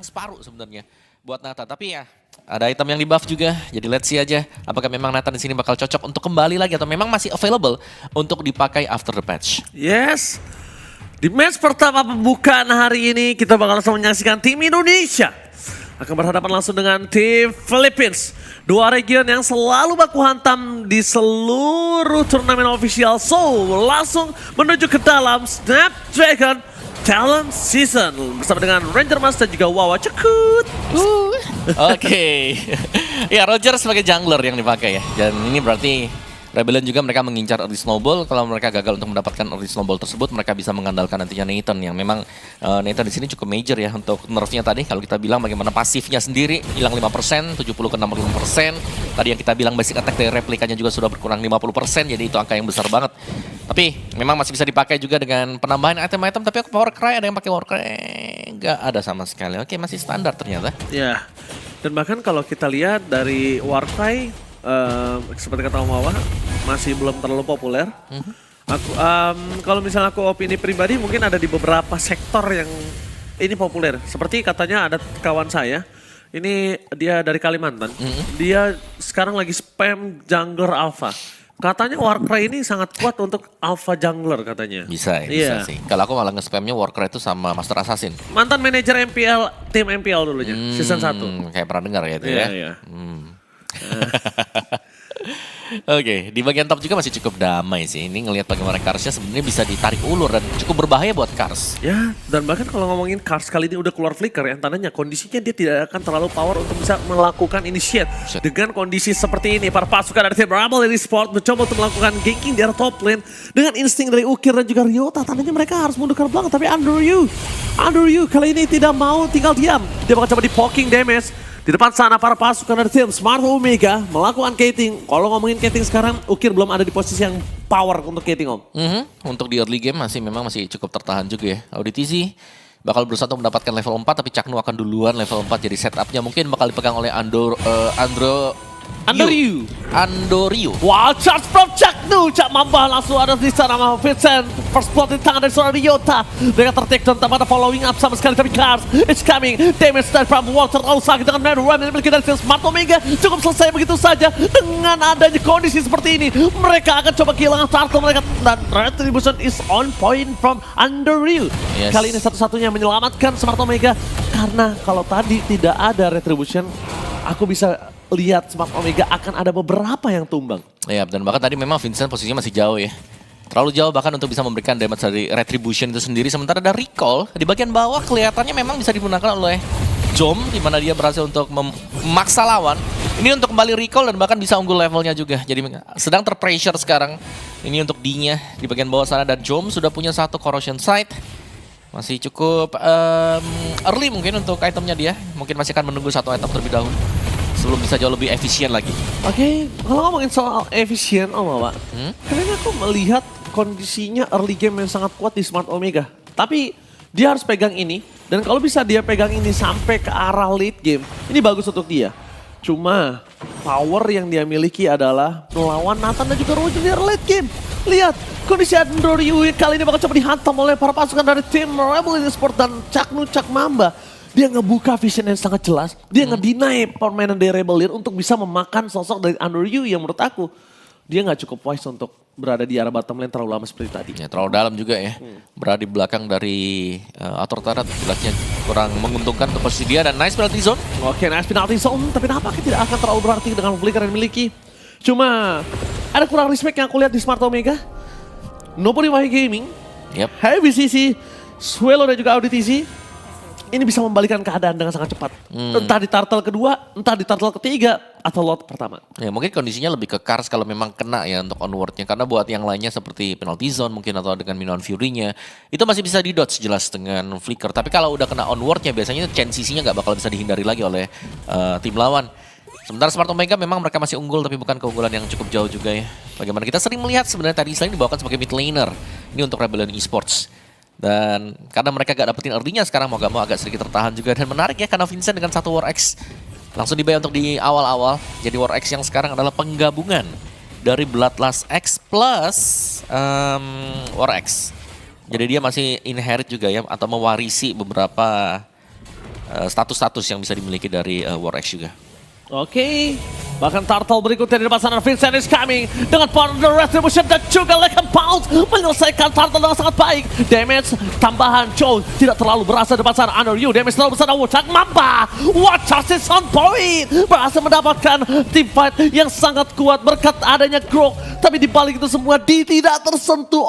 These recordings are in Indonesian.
separuh sebenarnya buat Nathan. Tapi ya ada item yang di buff juga. Jadi let's see aja apakah memang Nathan di sini bakal cocok untuk kembali lagi atau memang masih available untuk dipakai after the patch. Yes. Di match pertama pembukaan hari ini kita bakal langsung menyaksikan tim Indonesia akan berhadapan langsung dengan tim Philippines. Dua region yang selalu baku hantam di seluruh turnamen official. So langsung menuju ke dalam Snapdragon Talent Season bersama dengan Ranger Mas dan juga Wawa Cekut. Oke. Ya, Roger sebagai jungler yang dipakai ya. Dan ini berarti Rebellion juga mereka mengincar early snowball. Kalau mereka gagal untuk mendapatkan early snowball tersebut, mereka bisa mengandalkan nantinya Nathan yang memang Nathan di sini cukup major ya untuk nerfnya tadi. Kalau kita bilang bagaimana pasifnya sendiri hilang 5%, 70 ke 65%. Tadi yang kita bilang basic attack dari replikanya juga sudah berkurang 50%, jadi itu angka yang besar banget. Tapi memang masih bisa dipakai juga dengan penambahan item-item. Tapi Power Cry, ada yang pakai Power Cry? Nggak ada sama sekali. Oke, masih standar ternyata. Ya, dan bahkan kalau kita lihat dari Warcry, seperti kata Om Wawa, masih belum terlalu populer. Aku, kalau misalnya aku opini pribadi, mungkin ada di beberapa sektor yang ini populer. Seperti katanya ada kawan saya, ini dia dari Kalimantan. Dia sekarang lagi spam jungler alpha. Katanya Warcry ini sangat kuat untuk alpha jungler katanya. Bisa ya, bisa sih. Kalau aku malah nge-spamnya Warcry itu sama Master Assassin. Mantan manajer MPL, tim MPL dulunya, season 1. Kayak pernah dengar ya itu Iya, ya. iya. Oke, di bagian top juga masih cukup damai sih. Ini ngelihat bagaimana Karsnya sebenarnya bisa ditarik ulur dan cukup berbahaya buat Kars. Ya, dan bahkan kalau ngomongin Kars kali ini udah keluar flicker yang tandanya kondisinya dia tidak akan terlalu power untuk bisa melakukan initiate. Dengan kondisi seperti ini, para pasukan dari tim Rebel Esports mencoba untuk melakukan ganking di arah top lane. Dengan insting dari Ukir dan juga Ryota, tandanya mereka harus mundur ke belakang. Tapi Andrew kali ini tidak mau tinggal diam. Dia bakal coba di poking damage. Di depan sana para pasukan dari tim Smart Omega melakukan Kating. Kalau ngomongin Kating sekarang, Ukir belum ada di posisi yang power untuk Kating, Om. Untuk di early game memang masih cukup tertahan juga ya. Auditisi bakal berusaha untuk mendapatkan level 4 tapi Chaknu akan duluan level 4 jadi setupnya mungkin bakal dipegang oleh Andoryu. Wow, charge from Chaknu. Cak Mamba langsung ada di sana sama Vincent. First blood di tangan dari seorang Ryota. Mereka tertakedown tanpa ada following up sama sekali. Tapi Kars, it's coming. Damage dari from Walter Osaki dengan Mad Run yang memiliki dari Smart Omega. Cukup selesai begitu saja. Dengan adanya kondisi seperti ini, mereka akan coba kehilangan turtle mereka. Dan Retribution is on point from Andoryu. Yes. Kali ini satu-satunya menyelamatkan Smart Omega. Karena kalau tadi tidak ada Retribution, aku bisa lihat Smart Omega akan ada beberapa yang tumbang. Ya, dan bahkan tadi memang Vincent posisinya masih jauh ya. Terlalu jauh bahkan untuk bisa memberikan damage dari Retribution itu sendiri. Sementara ada Recall di bagian bawah kelihatannya memang bisa digunakan oleh Jom, di mana dia berhasil untuk memaksa lawan. Ini untuk kembali recall dan bahkan bisa unggul levelnya juga. Jadi sedang terpressure sekarang. Ini untuk D-nya di bagian bawah sana dan Jom sudah punya satu Corrosion Sight. Masih cukup early mungkin untuk itemnya dia. Mungkin masih akan menunggu satu item terlebih dahulu sebelum bisa jauh lebih efisien lagi. Oke, kalau ngomongin soal efisien, Om Wawa, kayaknya aku melihat kondisinya early game yang sangat kuat di Smart Omega. Tapi dia harus pegang ini, dan kalau bisa dia pegang ini sampai ke arah late game, ini bagus untuk dia. Cuma power yang dia miliki adalah melawan Nathan dan juga Roger di late game. Lihat, kondisi Andoryu kali ini bakal coba dihantam oleh para pasukan dari tim Rebel Esports dan Cak Mamba. Dia ngebuka vision yang sangat jelas. Dia ngedeny permainan dari Rebellion untuk bisa memakan sosok dari Andoryu yang menurut aku dia nggak cukup wise untuk berada di arah bottom lane terlalu lama seperti tadi. Ya, terlalu dalam juga ya. Berada di belakang dari Autoritarat jelasnya kurang menguntungkan untuk posisi dia dan nice penalty zone. Oke, nice penalty zone, tapi nampaknya tidak akan terlalu berarti dengan flicker yang dimiliki. Cuma ada kurang respect yang aku lihat di Smart Omega. Nobody Why Gaming, Heavy CC, Swallow dan juga Auditisi. Ini bisa membalikan keadaan dengan sangat cepat. Entah di turtle kedua, entah di turtle ketiga, atau lot pertama. Ya mungkin kondisinya lebih ke Kars kalau memang kena ya untuk onwardnya. Karena buat yang lainnya seperti penalty zone mungkin atau dengan Minion Fury-nya. Itu masih bisa di-dodge jelas dengan flicker. Tapi kalau udah kena onwardnya biasanya chance CC-nya nggak bakal bisa dihindari lagi oleh tim lawan. Sementara Smart Omega memang mereka masih unggul tapi bukan keunggulan yang cukup jauh juga ya. Bagaimana kita sering melihat sebenarnya tadi selain dibawakan sebagai mid laner. Ini untuk Rebellion Esports. Dan karena mereka gak dapetin early-nya sekarang mau gak mau agak sedikit tertahan juga. Dan menarik ya karena Vincent dengan satu War X langsung dibayar untuk di awal-awal. Jadi War X yang sekarang adalah penggabungan dari Bloodlust X plus War X. Jadi dia masih inherit juga ya atau mewarisi beberapa status-status yang bisa dimiliki dari WarX juga. Oke, bahkan Turtle berikutnya di depan sana, Vincent is coming dengan partner retribution dan juga Lekan Pounce menyelesaikan Turtle dengan sangat baik. Damage tambahan Joe tidak terlalu berasa di depan sana, Under You, damage terlalu besar, Wojak Mamba, Watch is on point, berhasil mendapatkan team fight yang sangat kuat berkat adanya Grok. Tapi di balik itu semua, D tidak tersentuh.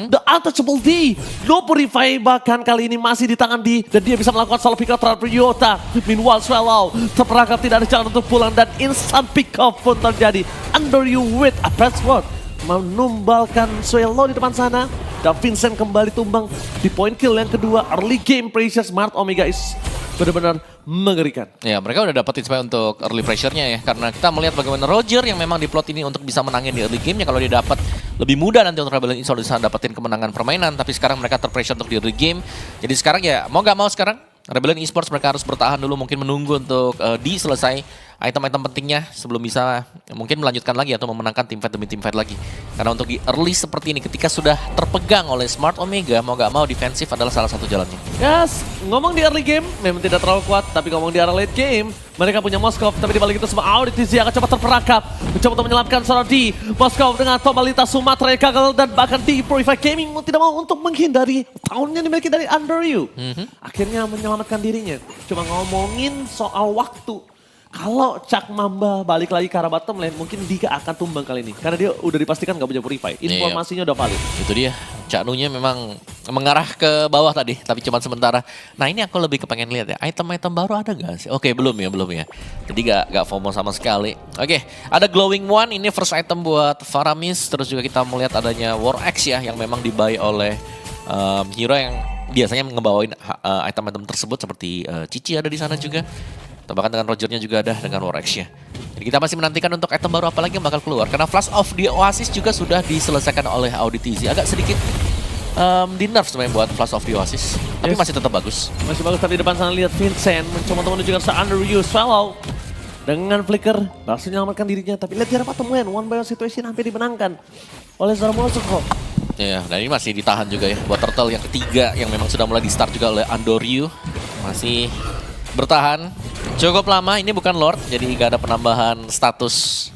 The untouchable D, no purify bahkan kali ini masih di tangan D dan dia bisa melakukan solo pick up terhadap Ryota. Meanwhile, Swallow terperangkap tidak ada jalan untuk pulang dan instant pick up pun terjadi. Under You with a password menumbalkan Swallow di depan sana dan Vincent kembali tumbang di point kill yang kedua. Early game pressure Smart Omega is benar-benar mengerikan. Ya, mereka udah dapetin supaya untuk early pressure-nya ya. Karena kita melihat bagaimana Roger yang memang diplot ini untuk bisa menangin di early game-nya. Kalau dia dapat lebih mudah nanti untuk Rebellion Insult bisa dapetin kemenangan permainan. Tapi sekarang mereka terpressure untuk di early game. Jadi sekarang ya mau gak mau sekarang Rebellion Esports mereka harus bertahan dulu, mungkin menunggu untuk selesai item-item pentingnya sebelum bisa mungkin melanjutkan lagi atau memenangkan team fight demi team fight lagi. Karena untuk di early seperti ini ketika sudah terpegang oleh Smart Omega, mau gak mau defensif adalah salah satu jalannya. Yes, ngomong di early game memang tidak terlalu kuat, tapi ngomong di arah late game mereka punya Moskov, tapi di balik itu semua Auditz akan coba terperangkap, mencoba untuk menyelamatkan seorang D. Moskov dengan totalitas Sumatera yang gagal dan bahkan di Purify Gaming tidak mau untuk menghindari tahunnya dimiliki dari Under You. Akhirnya menyelamatkan dirinya. Cuma ngomongin soal waktu. Kalau Chuck Mamba balik lagi ke arah bottom lane, mungkin dia akan tumbang kali ini. Karena dia udah dipastikan gak punya Purify. Informasinya udah valid. Itu dia. Cak Nunya memang mengarah ke bawah tadi, tapi cuma sementara. Nah ini aku lebih kepengen lihat ya, item-item baru ada gak sih? Oke, belum ya. Jadi gak FOMO sama sekali. Oke, ada Glowing One, ini first item buat Faramis. Terus juga kita melihat adanya WarX ya, yang memang dibuy oleh hero yang biasanya ngebawain item-item tersebut. Seperti Cici ada di sana juga. Bahkan dengan Rogernya juga ada dengan WarX-nya. Jadi kita masih menantikan untuk item baru apa lagi yang bakal keluar. Karena Flash of the Oasis juga sudah diselesaikan oleh Auditz. Agak sedikit di nerf sebenarnya buat Flash of the Oasis. Tapi masih tetap bagus. Masih bagus, tapi di depan sana lihat Vincent mencoba untuk menuju ke Under You. Swallow dengan flicker berhasil menyelamatkan dirinya. Tapi lihat dia dapat temuan one by one situation hampir dimenangkan oleh Zara Moskov. Ya, dan ini masih ditahan juga ya. Buat Turtle yang ketiga yang memang sudah mulai di start juga oleh Under You. Masih bertahan cukup lama, ini bukan Lord, jadi gak ada penambahan status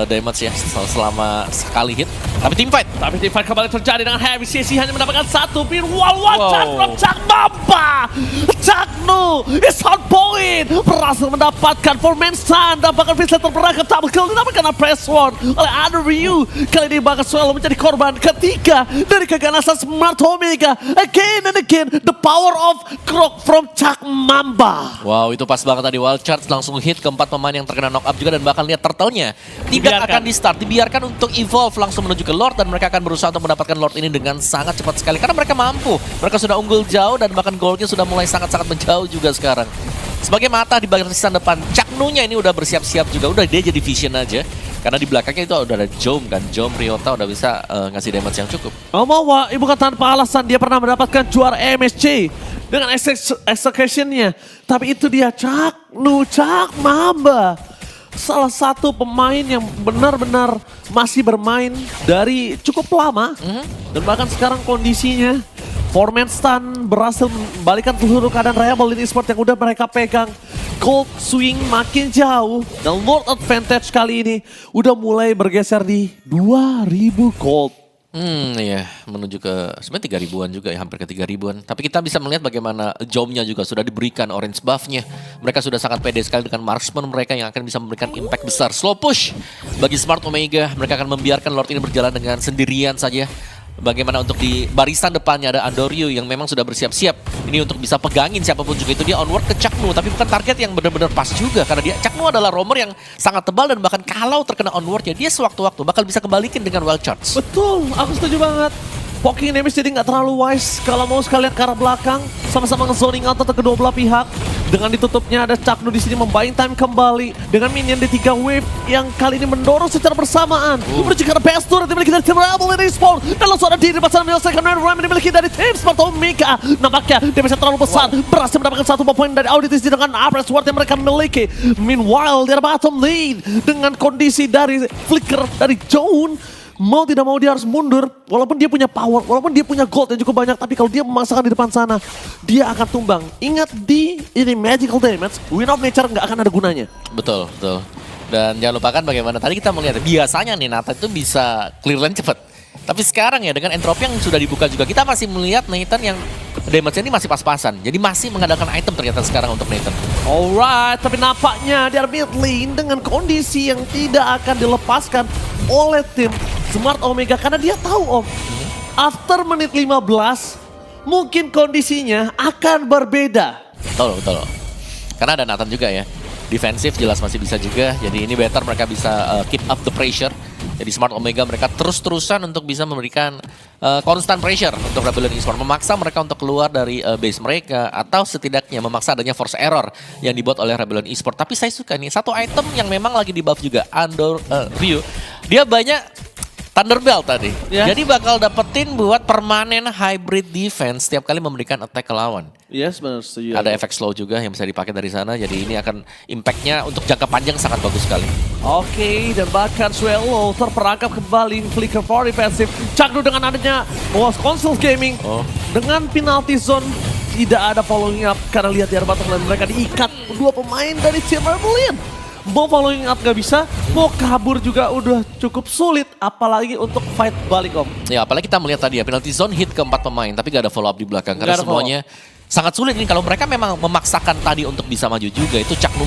damage ya selama sekali hit. Tapi team fight kembali terjadi dengan Heavy CC hanya mendapatkan satu pin. Chuck Mamba, Chuck Nu is on point, berhasil mendapatkan 4-man stand dan bahkan Vincent terperangkap double kill tapi karena press one oleh Under You. Kali ini bahkan Swallow menjadi korban ketiga dari keganasan Smart Omega. Again and again, the power of Grok from Chuck Mamba. Wow, itu pas banget tadi. Wild Charge langsung hit keempat pemain yang terkena knock up juga, dan bahkan lihat Turtle-nya tidak akan di start, dibiarkan untuk evolve langsung menuju ke Lord, dan mereka akan berusaha untuk mendapatkan Lord ini dengan sangat cepat sekali karena mereka mampu. Mereka sudah unggul jauh dan bahkan goldnya sudah mulai sangat-sangat menjauh juga sekarang. Sebagai mata di barisan depan, Chuck Nu-nya ini udah bersiap-siap juga, udah dia jadi vision aja. Karena di belakangnya itu udah ada Jom kan, Jom Ryota udah bisa ngasih damage yang cukup. Omawa, bukan tanpa alasan dia pernah mendapatkan juara MSC dengan execution-nya. Tapi itu dia Chuck Mamba. Salah satu pemain yang benar-benar masih bermain dari cukup lama. Dan bahkan sekarang kondisinya 4-man stun berhasil membalikan seluruh keadaan Rebellion Esports yang udah mereka pegang. Gold swing makin jauh dan Lord Advantage kali ini udah mulai bergeser di 2000 gold. Iya, menuju ke sebenarnya 3.000-an juga ya, hampir ke 3.000-an. Tapi kita bisa melihat bagaimana Jomnya juga sudah diberikan orange buff-nya. Mereka sudah sangat pede sekali dengan marksman mereka yang akan bisa memberikan impact besar. Slow push bagi Smart Omega, mereka akan membiarkan Lord ini berjalan dengan sendirian saja. Bagaimana untuk di barisan depannya ada Andoryu yang memang sudah bersiap-siap ini untuk bisa pegangin siapapun juga itu. Dia onward ke Chuck Nu, tapi bukan target yang benar-benar pas juga karena dia Chuck Nu adalah roamer yang sangat tebal dan bahkan kalau terkena onwardnya dia sewaktu-waktu bakal bisa kembalikan dengan wild charge. Betul, aku setuju banget. Poking damage jadi nggak terlalu wise kalau mau sekalian ke arah belakang, sama-sama nge-zoning out untuk kedua belah pihak. Dengan ditutupnya ada Chuck Nu di sini membayang time kembali dengan minion di 3 wave yang kali ini mendorong secara bersamaan. Menuju ke arah best turret dimiliki dari tim Rebellion Esports dan langsung ada diri pasal menyelesaikan Ram dimiliki dari tim Smart Omega. Nampaknya damage terlalu besar, berhasil mendapatkan satu poin dari Auditz dengan Average Ward yang mereka miliki. Meanwhile di arah bottom lane dengan kondisi dari flicker dari Joan mau tidak mau dia harus mundur. Walaupun dia punya power, walaupun dia punya gold yang cukup banyak. Tapi kalau dia memaksakan di depan sana, dia akan tumbang. Ingat di ini magical damage, Wind of Nature nggak akan ada gunanya. Betul, betul. Dan jangan lupakan bagaimana tadi kita melihat biasanya nih Nathan itu bisa clear lane cepet. Tapi sekarang ya dengan entropy yang sudah dibuka juga kita masih melihat Nathan yang damage-nya ini masih pas-pasan. Jadi masih mengandalkan item ternyata sekarang untuk Nathan. Alright, tapi nampaknya di mid lane dengan kondisi yang tidak akan dilepaskan oleh tim Smart Omega. Karena dia tahu Om, after menit 15 mungkin kondisinya akan berbeda. Betul, betul. Karena ada Nathan juga ya. Defensif jelas masih bisa juga. Jadi ini better mereka bisa keep up the pressure. Jadi Smart Omega mereka terus-terusan untuk bisa memberikan constant pressure untuk Rebellion Esports. Memaksa mereka untuk keluar dari base mereka. Atau setidaknya memaksa adanya force error yang dibuat oleh Rebellion Esports. Tapi saya suka nih, satu item yang memang lagi di buff juga. Andor Ryu. Dia banyak Thunderbelt tadi. Ya. Jadi bakal dapetin buat permanen hybrid defense setiap kali memberikan attack ke lawan. Yes, benar setuju. Ada efek slow juga yang bisa dipakai dari sana. Jadi ini akan impactnya untuk jangka panjang sangat bagus sekali. Oke, dan bahkan Swallow terperangkap kembali Flicker for defensive. Chakdu dengan adanya console gaming. Dengan penalty zone tidak ada following up karena lihat di arah bottom lane mereka diikat dua pemain dari Team Rebellion. Mau following up gak bisa, mau kabur juga udah cukup sulit, apalagi untuk fight balik Om. Ya apalagi kita melihat tadi ya penalty zone hit keempat pemain tapi gak ada follow up di belakang karena semuanya sangat sulit nih kalau mereka memang memaksakan tadi untuk bisa maju juga. Itu Caknum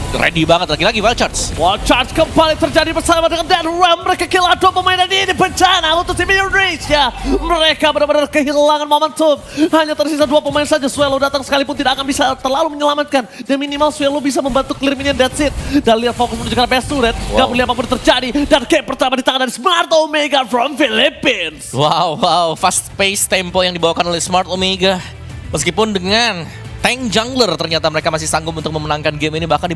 ready banget lagi-lagi Wild Charge. Wild Charge kembali terjadi bersama dengan Dead Ram. Mereka kehilangan dua pemain dan ini bencana untuk tim Indonesia. Mereka benar-benar kehilangan momentum. Hanya tersisa dua pemain saja. Swallow datang sekalipun tidak akan bisa terlalu menyelamatkan. Dan minimal Swallow bisa membantu clear minion, that's it. Dan lihat fokus menuju ke best turret. Gak boleh apapun terjadi. Dan game pertama di tangan dari Smart Omega from Philippines. Wow, fast pace tempo yang dibawakan oleh Smart Omega. Meskipun dengan tank jungler ternyata mereka masih sanggup untuk memenangkan game ini. Bahkan di